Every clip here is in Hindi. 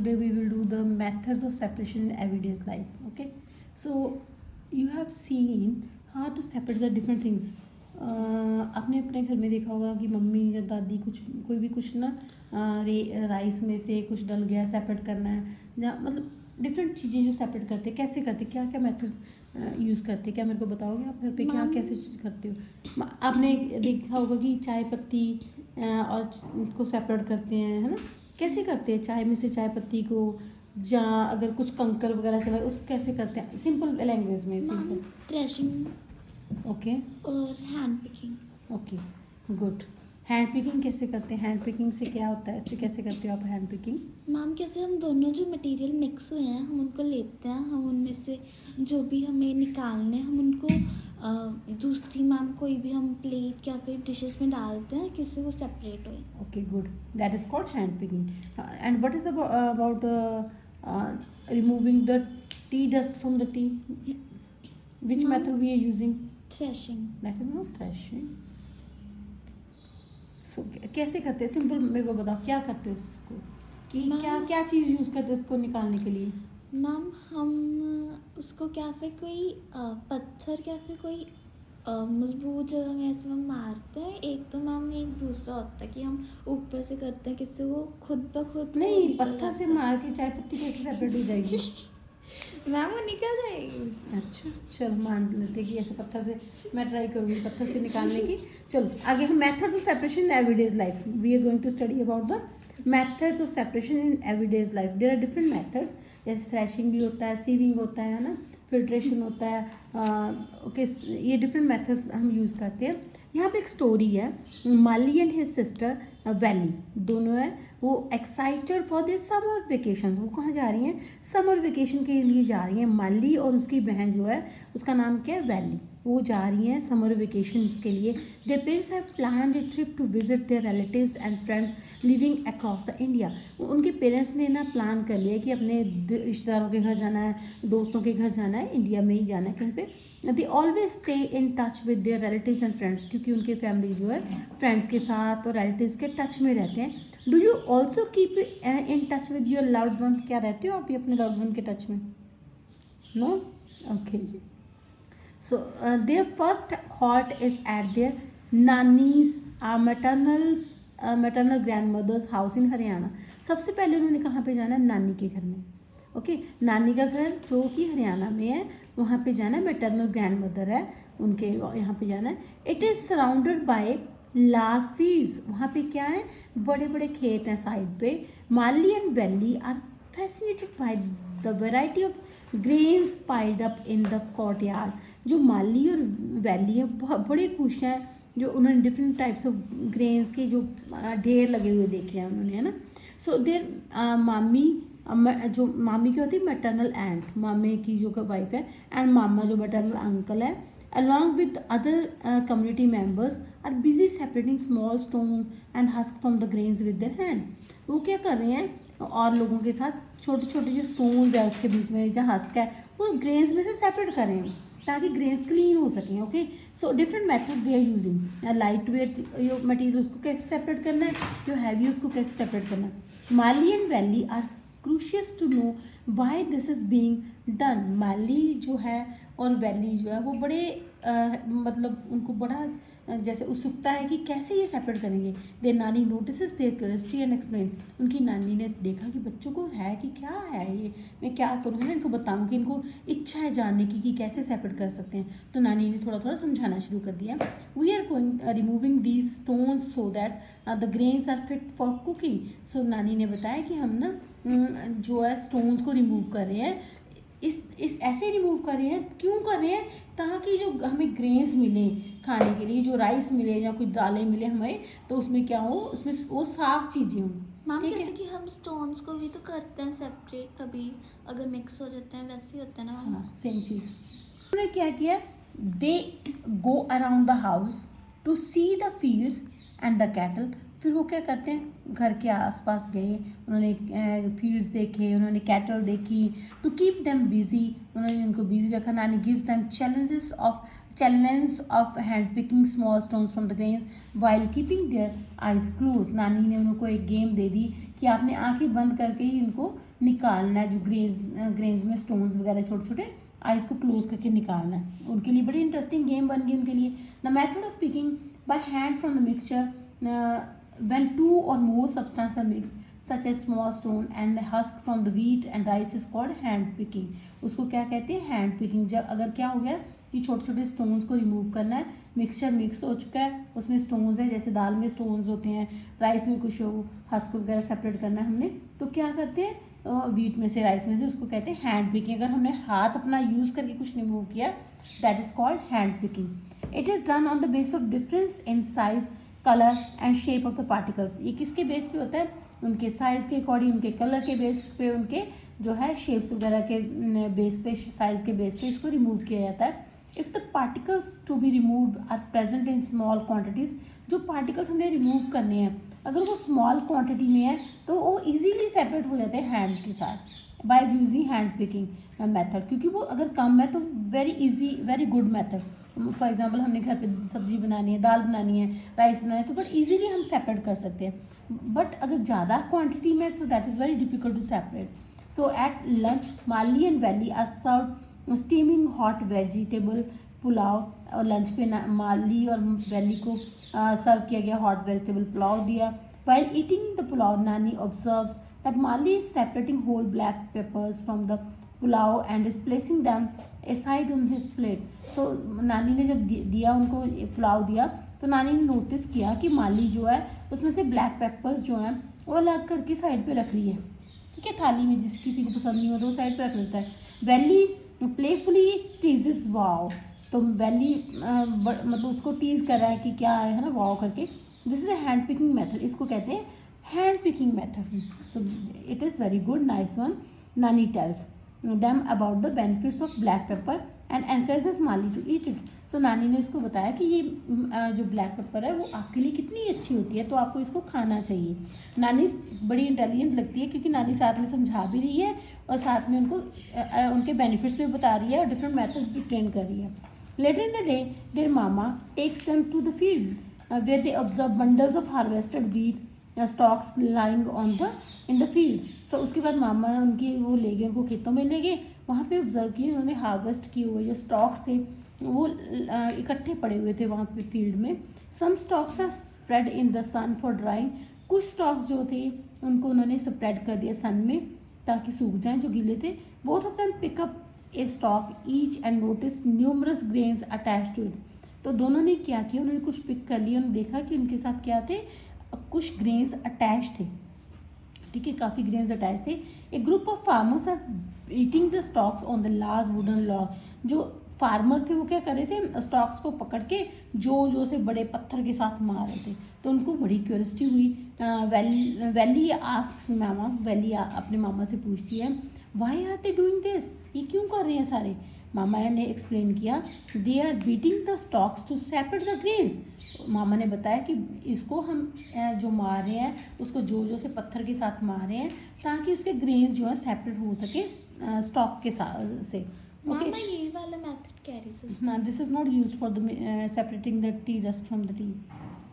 Today we will do the methods of separation in everyday's life. Okay, so you have seen how to separate the different things. आपने अपने घर में देखा होगा कि मम्मी या दादी कोई भी कुछ ना राइस में से कुछ डल गया, सेपरेट करना है या मतलब डिफरेंट चीज़ें जो सेपरेट करते हैं, कैसे करते, क्या क्या मेथड्स यूज़ करते, क्या मेरे को बताओगे आप घर पे क्या कैसे करते हो? आपने देखा होगा कि चाय पत्ती और को सेपरेट करते हैं, है ना? कैसे करते हैं चाय में से चाय पत्ती को, या अगर कुछ कंकर वगैरह चला उसको कैसे करते हैं सिंपल लैंग्वेज में? सिंपल थ्रेशिंग ओके और hand picking. Okay good. Hand picking कैसे करते हैं? हैंड पिकिंग से क्या होता है, इससे कैसे करते हो आप हैंड पिकिंग? मैम कैसे हम दोनों जो मटेरियल मिक्स हुए हैं हम उनको लेते हैं, हम उनमें से जो भी हमें निकालने हैं हम उनको दूसरी मैम कोई भी हम प्लेट या फिर डिशेस में डालते हैं किसी को सेपरेट हो। Okay good, that is called hand picking. And what is about removing the tea dust from the tea? Which method we are using? Threshing. That is not threshing. So कैसे करते हैं सिंपल मेरे को बताओ, क्या करते हो इसको, कि क्या क्या चीज़ यूज़ करते हो इसको निकालने के लिए? मैम हम उसको क्या फिर कोई पत्थर या फिर कोई मजबूत जगह में ऐसे हम मारते हैं। एक तो मैम एक दूसरा होता है कि हम ऊपर से करते हैं किसी को खुद ब खुद नहीं, पत्थर से मार के चाय पत्ती कैसे सेपरेट हो जाएगी? मैम वो निकल जाएगी। अच्छा चलो मान लेते कि ऐसे पत्थर से, मैं ट्राई करूँगी पत्थर से निकालने की। चलो आगे हम methods of separation in everyday life, we are going to study about the methods of separation in everyday life. There are different methods, जैसे थ्रेशिंग भी होता है, सीविंग होता है ना, फिल्ट्रेशन होता है। ओके, ये डिफरेंट मेथड्स हम यूज़ करते हैं। यहाँ पे एक स्टोरी है, Mali and his sister valley दोनों है, वो excited for this summer vacation. वो कहाँ जा रही हैं? समर वेकेशन के लिए जा रही हैं। माली और उसकी बहन जो है उसका नाम क्या है? वैली। वो जा रही हैं समर वेकेशन के लिए। Their parents have planned a trip to visit their relatives and friends living across the India. उनके पेरेंट्स ने ना प्लान कर लिया कि अपने रिश्तेदारों के घर जाना है, दोस्तों के घर जाना है, इंडिया में ही जाना है कहीं पे। They always stay in touch with their relatives and friends, क्योंकि उनके फैमिली जो है फ्रेंड्स के साथ और रिलेटिव्स के टच में रहते हैं। Do you also keep in touch with your loved one? क्या रहते हो आप भी अपने लव्ड वन के टच में? No? Okay. So their first halt is at their Nani's maternal grandmother's house in Haryana. सबसे पहले उन्होंने कहाँ पे जाना है? नानी के घर में। ओके, नानी का घर जो कि हरियाणा में है वहाँ पे जाना है। मैटरनल ग्रैंड मदर है उनके, यहाँ पे जाना है। It is surrounded by large fields, वहाँ पे क्या है? बड़े बड़े खेत हैं साइड पे। Mali and valley are fascinated by the variety of grains piled up in the courtyard. जो माली और वैली है बहुत बड़े खुश हैं, जो उन्होंने डिफरेंट टाइप्स ऑफ ग्रेन्स के जो ढेर लगे हुए देखे हैं उन्होंने, है ना। सो देर मामी, जो मामी की होती है मैटरनल एंट, मामे की जो वाइफ है, एंड मामा जो मैटरनल अंकल है, along with other community members are busy separating small stone and husk from the grains with their hand. वो क्या कर रहे हैं और लोगों के साथ छोटे छोटे जो स्टोन्स है उसके बीच में जहाँ हस्क है वो ग्रेन्स में से सेपरेट कर रहे हैं ताकि ग्रेन्स क्लीन हो सकें। Okay, so different method they are using. Light weight material उसको कैसे सेपरेट करना है, जो हैवी उसको कैसे सेपरेट करना है। Mali and valley are curious to know why this is being done. Mali जो है और वैली जो है वो बड़े मतलब उनको बड़ा जैसे उत्सुकता है कि कैसे ये सेपरेट करेंगे। Their Nani notices their curiosity and explain. उनकी नानी ने देखा कि बच्चों को है कि क्या है ये, मैं क्या करूँ ना इनको बताऊँ, कि इनको इच्छा है जानने की कि कैसे सेपरेट कर सकते हैं। तो नानी ने थोड़ा थोड़ा समझाना शुरू कर दिया। We are going removing these stones so that the grains are fit for cooking. So नानी ने बताया कि हम ना जो है स्टोन्स को रिमूव कर रहे हैं, इस ऐसे रिमूव कर रहे हैं, क्यों कर रहे हैं? ताकि जो हमें ग्रेन्स मिले खाने के लिए, जो राइस मिले या कोई दालें मिले हमें, तो उसमें क्या हो, उसमें वो साफ चीज़ें हों। मैम जैसे कि हम स्टोन्स को भी तो करते हैं सेपरेट, कभी अगर मिक्स हो जाते हैं वैसे ही होता है ना मैम। हाँ, सेम चीज़। उन्होंने क्या किया? They go around the house to see the fields and the cattle. फिर वो क्या करते हैं? घर के आसपास गए, उन्होंने फील्ड्स देखे, उन्होंने कैटल देखी। टू कीप देम बिजी, उन्होंने उनको बिजी रखा। नानी gives them challenge of hand picking small stones from the grains while keeping their eyes close. नानी ने उनको एक गेम दे दी कि आपने आंखें बंद करके ही इनको निकालना है, जो ग्रेन्स में स्टोन्स वगैरह छोटे छोटे, आइज़ को क्लोज करके निकालना है। उनके लिए बड़ी इंटरेस्टिंग गेम बन गई उनके लिए। The method of picking by hand from the mixture when two or more substances are mixed such as small stone and husk from the wheat and rice is called hand picking। उसको क्या कहते हैं? Hand picking. जब अगर क्या हो गया कि छोटे छोटे स्टोन्स को रिमूव करना है, मिक्सचर मिक्स हो चुका है, उसमें स्टोन्स है, जैसे दाल में स्टोन्स होते हैं, राइस में कुछ हो, हस्क वगैरह सेपरेट करना है हमने, तो क्या करते हैं वीट में से, राइस में से, उसको कहते हैं हैंड पिकिंग। अगर हमने हाथ अपना यूज़ करके कुछ रिमूव किया, that is called hand picking. It is done on the base of difference in size, colour and shape of the particles. ये किसके बेस पे होता है? उनके साइज़ के अकॉर्डिंग, उनके कलर के बेस पे, उनके जो है शेप्स वगैरह के बेस पे, साइज़ के बेस पे इसको रिमूव किया जाता है। If the particles to be removed are present in small quantities, जो पार्टिकल्स हमने रिमूव करने हैं अगर वो स्मॉल क्वांटिटी में है तो वो इजीली सेपरेट हो जाते हैं हैंड के साथ by using hand picking method. क्योंकि वो अगर कम है तो very easy, very good method. For example हमने घर पे सब्जी बनानी है, दाल बनानी है, राइस बनाना है, तो बट इजीली हम सेपरेट कर सकते हैं। बट अगर ज़्यादा क्वांटिटी में, so that is very difficult to separate. So at lunch Mali and valley are serve steaming hot vegetable pulao. और लंच पे माली और वैली को सर्व किया गया हॉट वेजिटेबल पुलाव दिया। While eating the pulao Nani observes that Mali is separating whole black peppers from the pulao and is placing them aside on his plate। So नानी ने जब दिया उनको पुलाव दिया तो नानी ने नोटिस किया कि माली जो है उसमें से ब्लैक पेपर्स जो हैं वो अलग करके साइड पे रख रही है, ठीक है, थाली में। जिस किसी को पसंद नहीं हो तो वो साइड पे रख लेता है। वैली प्लेफुली टीजेस वाव, तो वैली मतलब उसको टीज कर रहा है कि क्या है ना, वाव करके। This is a hand picking method, इसको कहते हैं hand picking method. So it is very good, nice one. Nani tells them about the benefits of black pepper and encourages Mali to eat it। So नानी ने इसको बताया कि ये जो ब्लैक पेपर है वो आपके लिए कितनी अच्छी होती है, तो आपको इसको खाना चाहिए। नानी बड़ी इंटेलिजेंट लगती है क्योंकि नानी साथ में समझा भी रही है और साथ में उनको उनके बेनिफिट्स भी बता रही है और डिफरेंट मेथड्स भी ट्रेन कर रही है। Later in the day their mama takes them to the field where they observe bundles of harvested wheat stalks lying on the in the field. So उसके बाद मामा उनकी वो ले गए, उनको खेतों में ले गए, वहाँ पे ऑब्जर्व किए, उन्होंने हार्वेस्ट किए हुए जो स्टॉक्स थे वो इकट्ठे पड़े हुए थे वहाँ पे फील्ड में। Some stalks are spread in the sun for drying, कुछ स्टॉक्स जो थे उनको उन्होंने स्प्रेड कर दिया सन में ताकि सूख जाएं जो गीले थे। Both of them pick up a stalk each and notice numerous grains attach to it. तो दोनों ने क्या किया, उन्होंने कुछ पिक कर लिया, उन्होंने देखा कि उनके साथ क्या थे, कुछ ग्रेन्स अटैच थे, ठीक है, काफ़ी ग्रेन्स अटैच थे। A group of farmers are eating the stalks on the large wooden log. जो फार्मर थे वो क्या कर रहे थे, स्टॉक्स को पकड़ के जो से बड़े पत्थर के साथ मार रहे थे। तो उनको बड़ी क्यूरियोसिटी हुई। वैली आस्क्स मामा, वैली अपने मामा से पूछती है why are they doing this, ये क्यों कर रहे हैं सारे। मामा ने एक्सप्लेन किया they are beating the stalks to separate the grains. मामा ने बताया कि इसको हम जो मार रहे हैं उसको जो से पत्थर के साथ मार रहे हैं ताकि उसके ग्रेन्स जो है सेपरेट हो सके स्टॉक के साथ से। मामा ये वाला मेथड कह रही थी ना, this is not used for the separating the tea dust from the tea.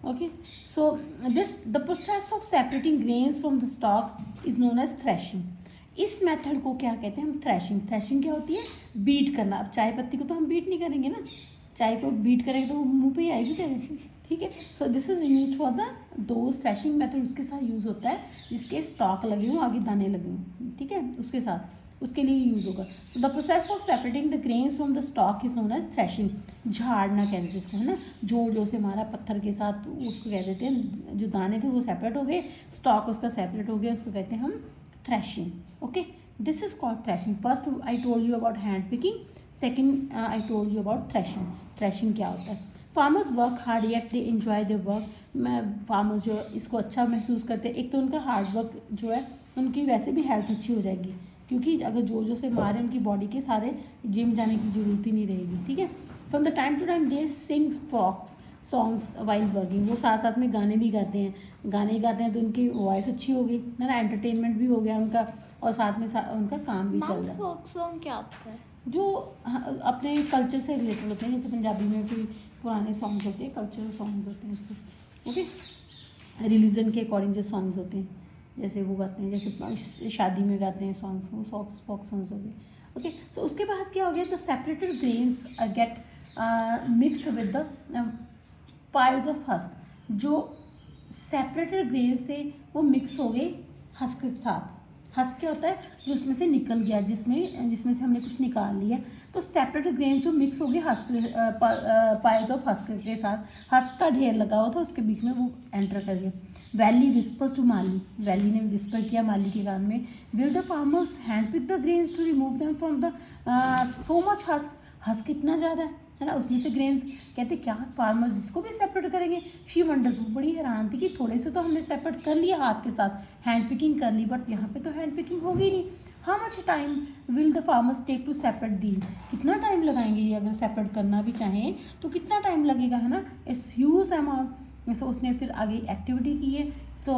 Okay, so this the process of separating grains from the stalk is known as threshing. इस मेथड को क्या कहते हैं हम, थ्रेशिंग। थ्रेशिंग क्या होती है, बीट करना। अब चाय पत्ती को तो हम बीट नहीं करेंगे ना, चाय को बीट करेंगे तो वो मुंह पे ही आएगी तेरे, ठीक है। So this is used for the दो थ्रेशिंग मेथड, उसके साथ यूज़ होता है जिसके स्टॉक लगे हुए, आगे दाने लगे हुए, ठीक है, उसके साथ उसके लिए यूज़ होगा। So the process of separating the grains from the stalk is known as threshing. झाड़ना कहते थे इसको, है ना, जो से हमारा पत्थर के साथ उसको कह देते हैं, जो दाने थे वो सेपरेट हो गए, स्टॉक उसका सेपरेट हो गया, उसको कहते हैं हम threshing। Okay, this is called threshing। First I told you about hand picking, second I told you about threshing। threshing क्या होता है, farmers work hard yet they enjoy their work। farmers जो इसको अच्छा महसूस करते हैं, एक तो उनका हार्ड वर्क जो है उनकी वैसे भी हेल्थ अच्छी हो जाएगी क्योंकि अगर जो से मारे उनकी बॉडी के सारे जिम जाने की ज़रूरत ही नहीं रहेगी, ठीक है। From the time to time they sing songs while working, वो साथ साथ में गाने भी गाते हैं, गाने गाते हैं तो उनकी वॉइस अच्छी हो गई, है ना, एंटरटेनमेंट भी हो गया उनका और साथ में उनका काम भी चल रहा है। फोक सॉन्ग क्या होता है, जो अपने कल्चर से रिलेटेड होते हैं, जैसे पंजाबी में कोई पुराने सॉन्ग्स होते हैं, कल्चरल सॉन्ग्स होते हैं उसको, ओके, रिलीजन के अकॉर्डिंग जो सॉन्ग्स होते हैं, जैसे वो गाते हैं, जैसे शादी में गाते हैं सॉन्ग्स, वो फोक सॉन्ग्स हो गए। ओके, सो उसके बाद क्या हो गया, the separated grains get mixed with the piles of husk. जो सेपरेटेड ग्रेन्स थे वो मिक्स हो गए हस्क के साथ। हस्क क्या होता है, जो उसमें से निकल गया, जिसमें से हमने कुछ निकाल लिया। तो सेपरेटेड ग्रेन जो मिक्स हो गए हस्क, पाइल्स ऑफ हस्क के साथ, हस्क का ढेर लगा हुआ था उसके बीच में वो एंटर कर गया। वैली विस्पर्स टू माली, वैली ने विस्पर किया माली के कान में, will the farmers hand pick the grains to remove them from the so much husk. Husk इतना ज़्यादा है ना, उसमें से ग्रेन्स, कहते क्या फार्मर्स इसको भी सेपरेट करेंगे। शी वंडर्स, वो बड़ी हैरान थी कि थोड़े से तो हमने सेपरेट कर लिया हाथ के साथ, हैंड पिकिंग कर ली, बट यहाँ पे तो हैंड पिकिंग होगी नहीं। How much time will the farmers take to separate the, कितना टाइम लगाएंगे ये, अगर सेपरेट करना भी चाहें तो कितना टाइम लगेगा, है ना, इट्स ह्यूज अमाउंट। सो उसने फिर आगे एक्टिविटी की है। तो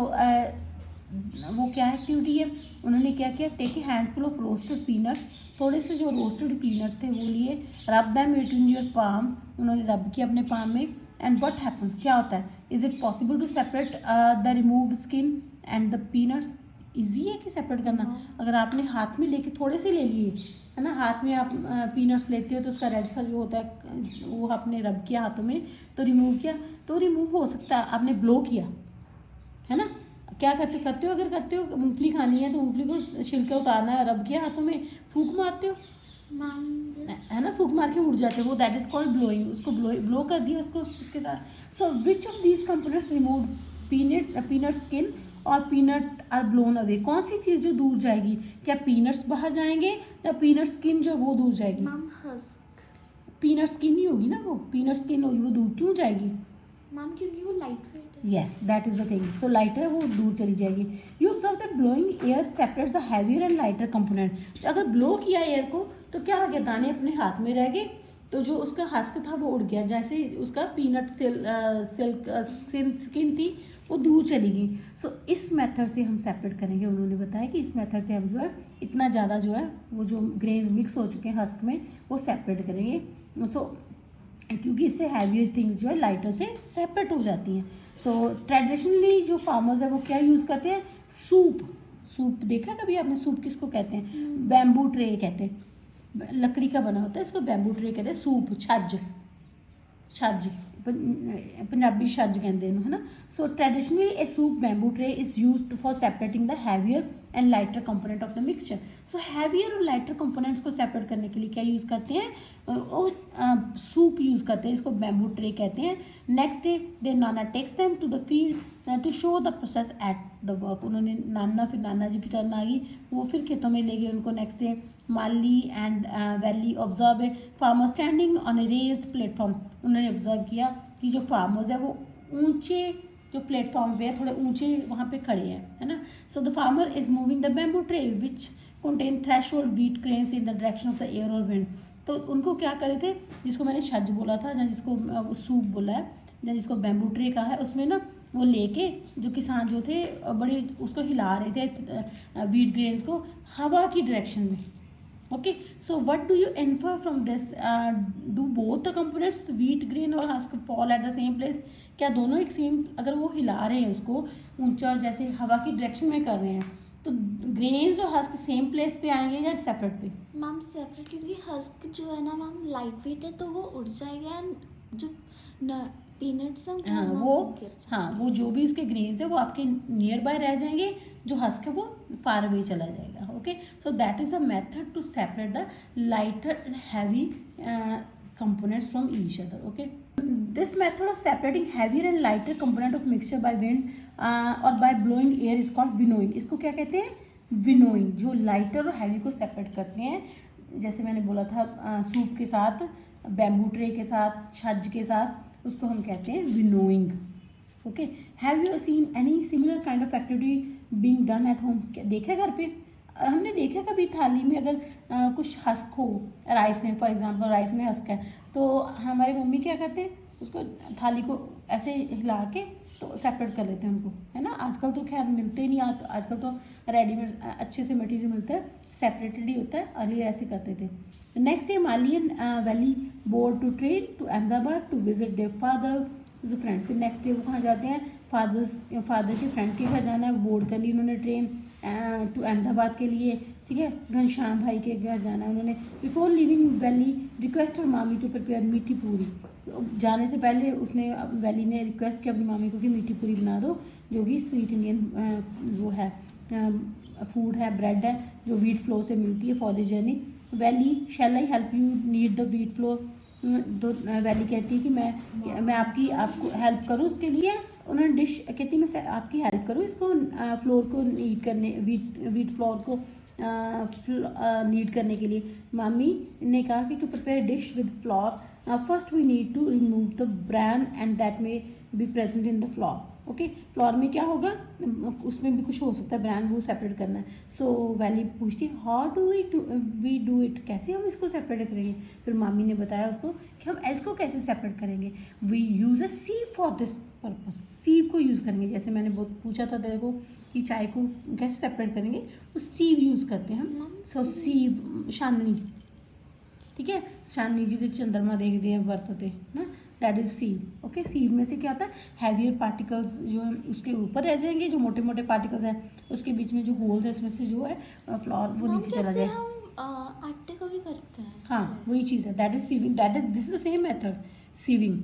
वो क्या एक्टिविटी है, उन्होंने क्या किया, take a handful of roasted peanuts, थोड़े से जो रोस्टेड पीनट थे वो लिए, rub them it in your palms, उन्होंने रब किया अपने पाम में। एंड व्हाट हैपन्स, क्या होता है, is it possible to separate the removed skin and the peanuts. Easy है कि सेपरेट करना, अगर आपने हाथ में लेके थोड़े से ले लिए, है ना, हाथ में आप पीनट्स लेते हो तो उसका रेड सा जो होता है वो आपने रब किया हाथों में, तो रिमूव किया, तो रिमूव हो सकता है। आपने ब्लो किया, है ना, क्या करते हो, अगर करते हो मूंगफली खानी है तो मूंगफली को छिलके उतारना है, रब किया हाथों में, फूंक मारते हो, है ना, फूंक मार के उड़ जाते हो, वो दैट इज कॉल्ड ब्लोइंग, उसको ब्लो कर दिया उसको इसके साथ। So which of these components remove peanut skin और पीनट आर ब्लोन अवे, कौन सी चीज़ जो दूर जाएगी, क्या पीनट्स बाहर जाएंगे या पीनट स्किन जो वो दूर जाएगी। मैम हस्क, पीनट स्किन ही होगी ना, वो पीनट स्किन होगी, वो दूर क्यों जाएगी मैम, क्योंकि वो लाइट वेट है। Yes, that is the thing, so lighter वो दूर चली जाएगी। You observe that blowing air separates the heavier and lighter component. अगर ब्लो किया एयर को तो क्या हो गया, दाने अपने हाथ में रह गए, तो जो उसका हस्क था वो उड़ गया, जैसे उसका पीनट सिल्क स्किन थी वो दूर चली गई। सो इस मेथड से हम सेपरेट करेंगे। उन्होंने बताया कि इस मेथड से हम जो है इतना ज़्यादा जो है वो जो ग्रेन्स मिक्स हो चुके हैं हस्क में वो सेपरेट करेंगे। सो क्योंकि इससे हैवियर थिंग्स जो है लाइटर से सेपरेट हो जाती हैं। सो ट्रेडिशनली जो फार्मर्स है वो क्या यूज़ करते हैं, सूप देखा कभी आपने, सूप किसको कहते हैं, बैम्बू ट्रे कहते हैं, लकड़ी का बना होता है, इसको बैम्बू ट्रे कहते हैं। सूप, छज पंजाबी छज कहते हैं, है ना। So traditionally a soop bamboo tray is used for separating the heavier and lighter component of the mixture. So heavier और लाइटर कंपोनेंट्स को सेपरेट करने के लिए क्या यूज़ करते हैं, सूप यूज़ करते हैं, इसको बैम्बू ट्रे कहते हैं। Next day they Nana takes them to the field to show the process at the work. उन्होंने फिर नाना जी की टर्न आ गई, वो फिर खेतों में ले गए उनको। Next day Mali and valley observe a farmer standing on A raised platform. उन्होंने ऑब्जर्व किया कि जो फार्मर्स है वो ऊंचे जो प्लेटफॉर्म पे है, थोड़े ऊंचे वहाँ पे खड़े हैं, है ना। So the farmer is moving the bamboo tray which contain threshold wheat cranes in the direction of the air और विंड। तो उनको क्या करे थे, जिसको मैंने छज बोला था या जिसको सूप बोला है या जिसको बैम्बू ट्रे कहा है, उसमें ना वो लेके जो किसान जो थे बड़े उसको हिला रहे थे व्हीट ग्रेन्स को हवा की डायरेक्शन में। Okay, so what do you infer from this, do both the components wheat grain और husk fall at the same place. क्या दोनों एक सेम, अगर वो हिला रहे हैं उसको ऊंचा जैसे हवा की डायरेक्शन में कर रहे हैं, तो ग्रेन्स और हस्क सेम प्लेस पे आएंगे या सेपरेट पे। मैम सेपरेट, क्योंकि हस्क जो है ना मैम लाइट वेट है तो वो उड़ जाएगा, एंड जो पीनट्स हैं हाँ वो जो भी उसके ग्रेन्स है वो आपके नियर बाय रह जाएंगे, जो हस्क है वो फार अवे चला जाएगा। Okay, so that is the method to separate the lighter and heavy components from each other. Okay, this method of separating heavier and lighter component of mixture by wind or by blowing air is called winnowing. इसको क्या कहते हैं, winnowing, जो लाइटर और हैवी को सेपरेट करते हैं। जैसे मैंने बोला था सूप के साथ, बैम्बू ट्रे के साथ, छज के साथ, उसको हम कहते हैं winnowing. Okay, have you seen any similar kind of activity being done at home. देखा घर पे हमने देखा कभी थाली में अगर कुछ हस्क हो, राइस में, फॉर एग्जांपल राइस में हस्क है, तो हमारी मम्मी क्या करते हैं, उसको थाली को ऐसे हिला के तो सेपरेट कर लेते हैं उनको, है ना। आजकल तो खैर मिलते ही नहीं, आजकल तो रेडीमेड अच्छे से मटीरियल मिलता है, सेपरेटेड ही होता है, अर्ली ऐसे करते थे। Next day Mali and Valli board to train to Ahmedabad to visit their father is a friend. फिर नेक्स्ट डे वो कहाँ जाते हैं, फादर के फ्रेंड के घर जाना है, बोर्ड कर ली उन्होंने ट्रेन टू अहमदाबाद के लिए, ठीक है। घनश्याम भाई के घर जाना है उन्होंने। बिफोर लिविंग वैली रिक्वेस्ट मामी टू प्रिपेयर मीठी पूरी, जाने से पहले उसने वैली ने रिक्वेस्ट की अपनी मामी को कि मीठी पूरी बना दो, जो कि स्वीट इंडियन वो है फूड है, ब्रेड है जो वीट फ्लोर से मिलती है for the journey. Valli shall I help you need the wheat flour, तो वैली कहती है कि मैं आपको हेल्प करूँ उसके लिए। उन्होंने डिश कहती है मैं आपकी हेल्प करूँ इसको फ्लोर को नीड करने, वीट फ्लोर को नीड करने के लिए। मामी ने कहा कि to prepare dish with flour first we need to remove the bran and that may be present in the flour. Okay, flour में क्या होगा, उसमें भी कुछ हो सकता है, ब्रैन वो सेपरेट करना है। सो वैली पूछती how do we do it, कैसे हम इसको सेपरेट करेंगे। फिर मामी ने बताया उसको कि हम इसको कैसे सेपरेट करेंगे। We use a sieve for this purpose, sieve को यूज़ करेंगे। जैसे मैंने बहुत पूछा था तेरे को कि चाय को कैसे सेपरेट करेंगे, वो सीव यूज़ करते हैं हम। सो सीव चांदनी, ठीक है, चांदनी जी के चंद्रमा देखते हैं बरतते ना, दैट इज सीव। ओके, सीव में से क्या होता है, हैवियर पार्टिकल्स जो है उसके ऊपर रह जाएंगे, जो मोटे मोटे पार्टिकल्स हैं उसके बीच में जो होल्स है उसमें से जो है फ्लोर वो नीचे चला जाए। हम आटे को भी करते हैं। हाँ, वही चीज़ है, that is sieving, that is this is the same method sieving.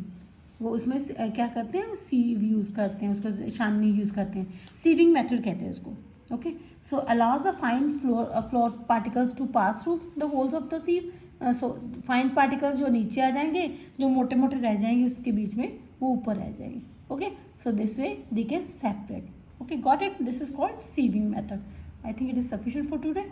वो उसमें क्या करते हैं, वो सीव यूज़ करते हैं, उसको चांदनी यूज़ करते हैं, सीविंग मेथड कहते हैं उसको। Okay, so allows the fine flour particles to pass through the holes of the sieve. So fine particles जो नीचे आ जाएंगे, जो मोटे मोटे रह जाएंगे उसके बीच में, वो ऊपर रह जाएंगे। Okay, so this way they can separate. Okay, got it, this is called sieving method. I think it is sufficient for today.